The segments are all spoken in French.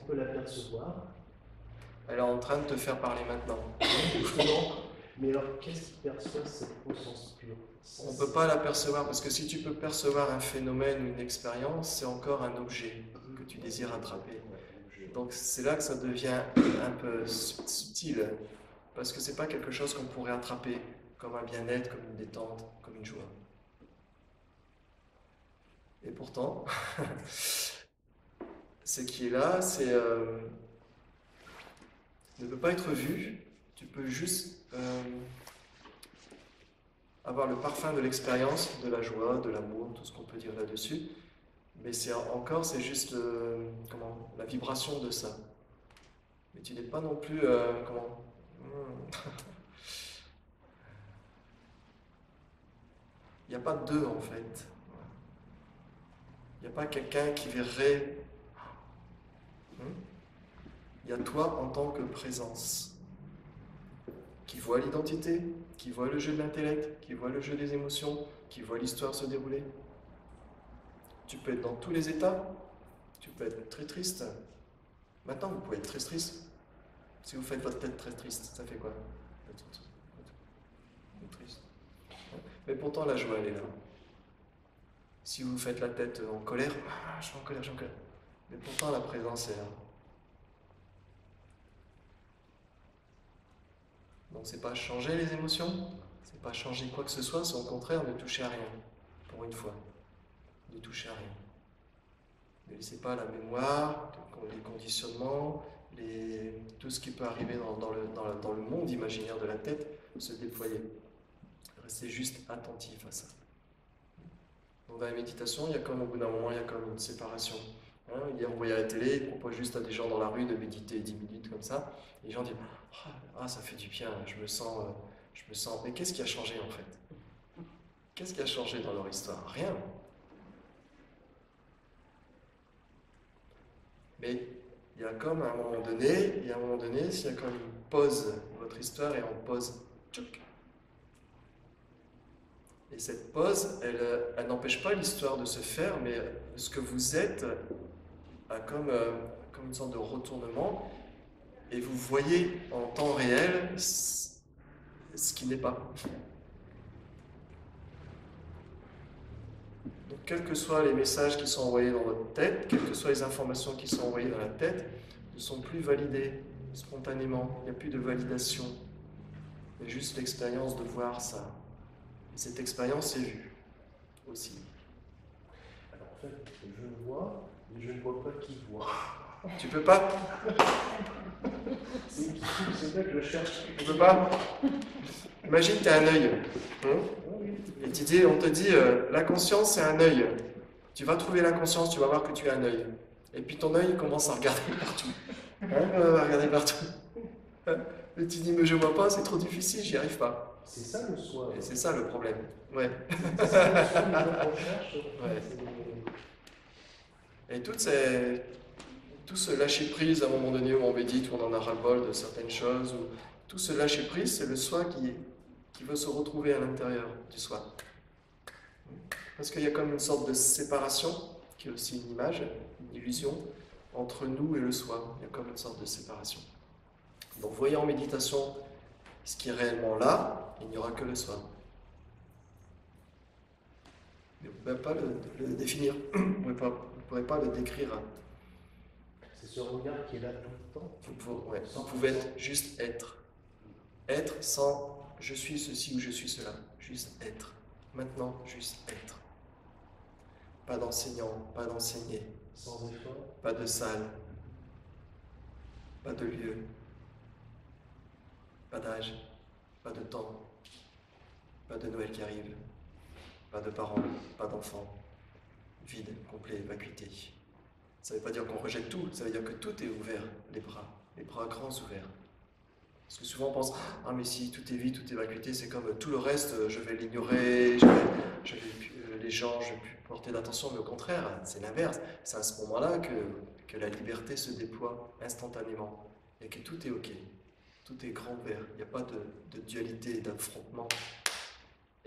peut l'apercevoir? Elle est en train de te faire parler maintenant. Justement. Mais alors, qu'est-ce qui perçoit cette eau sens pur? On ne peut pas l'apercevoir, parce que si tu peux percevoir un phénomène ou une expérience, c'est encore un objet que tu désires attraper. Donc c'est là que ça devient un peu subtil, parce que c'est pas quelque chose qu'on pourrait attraper comme un bien-être, comme une détente, comme une joie. Et pourtant, ce qui est là, ne peut pas être vu. Tu peux juste avoir le parfum de l'expérience, de la joie, de l'amour, tout ce qu'on peut dire là-dessus. Mais c'est juste la vibration de ça. Mais tu n'es pas non plus il n'y a pas deux en fait. Il n'y a pas quelqu'un qui verrait. Il y a toi en tant que présence, qui voit l'identité, qui voit le jeu de l'intellect, qui voit le jeu des émotions, qui voit l'histoire se dérouler. Tu peux être dans tous les états. Tu peux être très triste. Maintenant, vous pouvez être très triste. Si vous faites votre tête très triste, ça fait quoi? Triste. Mais pourtant, la joie, elle est là. Si vous faites la tête en colère, je suis en colère, je suis en colère. Mais pourtant, la présence est là. Donc, c'est pas changer les émotions, c'est pas changer quoi que ce soit, c'est au contraire ne toucher à rien, pour une fois. Ne toucher à rien. Ne laissez pas la mémoire, les conditionnements, tout ce qui peut arriver dans le monde imaginaire de la tête se déployer. Restez juste attentif à ça. Donc dans la méditation, il y a comme au bout d'un moment, il y a comme une séparation. Hier, on voyait à la télé, ils proposent juste à des gens dans la rue de méditer 10 minutes comme ça. Et les gens disent ça fait du bien, je me sens. Mais qu'est-ce qui a changé en fait? Qu'est-ce qui a changé dans leur histoire? Rien. Mais il y a comme à un moment donné, s'il y a comme une pause, votre histoire est en pause. Tchouk. Et cette pause, elle n'empêche pas l'histoire de se faire, mais ce que vous êtes a comme une sorte de retournement, et vous voyez en temps réel ce qui n'est pas. Donc, quels que soient les messages qui sont envoyés dans votre tête, quelles que soient les informations qui sont envoyées dans la tête, ne sont plus validées spontanément. Il n'y a plus de validation. Il y a juste l'expérience de voir ça. Et cette expérience est vue aussi. Alors en fait, je vois, mais je ne vois pas qui voit. Tu peux pas? C'est ça que je cherche. Tu peux pas? Imagine tu as un œil. Et on te dit, la conscience c'est un œil. Tu vas trouver la conscience, tu vas voir que tu as un œil. Et puis ton œil commence à regarder partout. À regarder partout. Et tu dis, mais je vois pas, c'est trop difficile, j'y arrive pas. C'est ça le soi. Et c'est ça le problème. Ouais. C'est ça le soi qu'on cherche. Ouais. Et tout ce lâcher-prise à un moment donné où on médite, où on en a ras-le-bol de certaines choses, tout ce lâcher-prise, c'est le soi qui veut se retrouver à l'intérieur du soi. Parce qu'il y a comme une sorte de séparation, qui est aussi une image, une illusion, entre nous et le soi. Il y a comme une sorte de séparation. Donc voyez en méditation ce qui est réellement là, il n'y aura que le soi. Mais vous ne pouvez pas le définir, vous ne pourrez pas le décrire. C'est ce regard qui est là tout le temps. Vous pouvez juste être. Être sans je suis ceci ou je suis cela. Juste être. Maintenant, juste être. Pas d'enseignant, pas d'enseigné. Sans effort. Pas de salle. Pas de lieu. Pas d'âge. Pas de temps. Pas de Noël qui arrive. Pas de parents. Pas d'enfants. Vide, complet, vacuité. Ça ne veut pas dire qu'on rejette tout. Ça veut dire que tout est ouvert. Les bras grands ouverts. Parce que souvent on pense, mais si tout est vide, tout est vacuité, c'est comme tout le reste, je vais l'ignorer, les gens, je ne vais plus porter d'attention, mais au contraire, c'est l'inverse. C'est à ce moment-là que la liberté se déploie instantanément et que tout est ok, tout est grand ouvert, il n'y a pas de dualité, d'affrontement.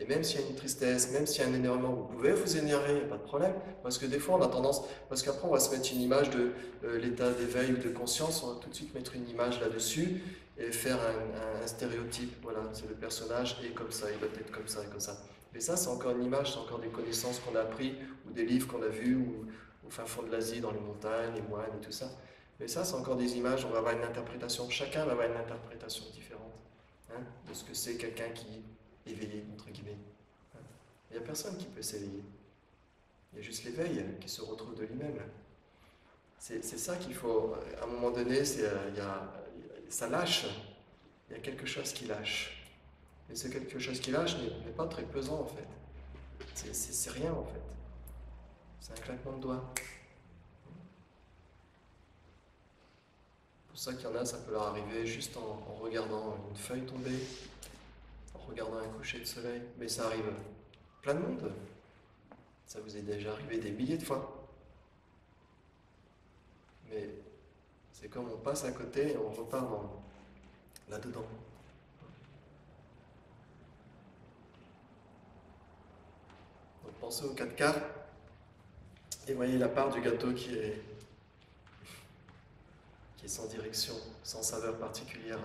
Et même s'il y a une tristesse, même s'il y a un énervement, vous pouvez vous énerver, il n'y a pas de problème. Parce que des fois, on a tendance, parce qu'après, on va se mettre une image de l'état d'éveil ou de conscience, on va tout de suite mettre une image là-dessus et faire un stéréotype. Voilà, c'est le personnage est comme ça, il doit être comme ça et comme ça. Mais ça, c'est encore une image, c'est encore des connaissances qu'on a appris, ou des livres qu'on a vus, ou au fin fond de l'Asie, dans les montagnes, les moines et tout ça. Mais ça, c'est encore des images, on va avoir une interprétation, chacun va avoir une interprétation différente hein, de ce que c'est quelqu'un qui est éveillé, entre guillemets. Il n'y a personne qui peut s'éveiller. Il y a juste l'éveil qui se retrouve de lui-même. C'est ça qu'il faut, à un moment donné, ça lâche. Il y a quelque chose qui lâche. Et ce quelque chose qui lâche n'est pas très pesant en fait. C'est rien en fait. C'est un claquement de doigts. C'est pour ça qu'il y en a, ça peut leur arriver juste en regardant une feuille tomber, en regardant un coucher de soleil. Mais ça arrive plein de monde. Ça vous est déjà arrivé des milliers de fois. Mais c'est comme on passe à côté et on repart là-dedans. Donc pensez aux 4 quarts et voyez la part du gâteau qui est sans direction, sans saveur particulière.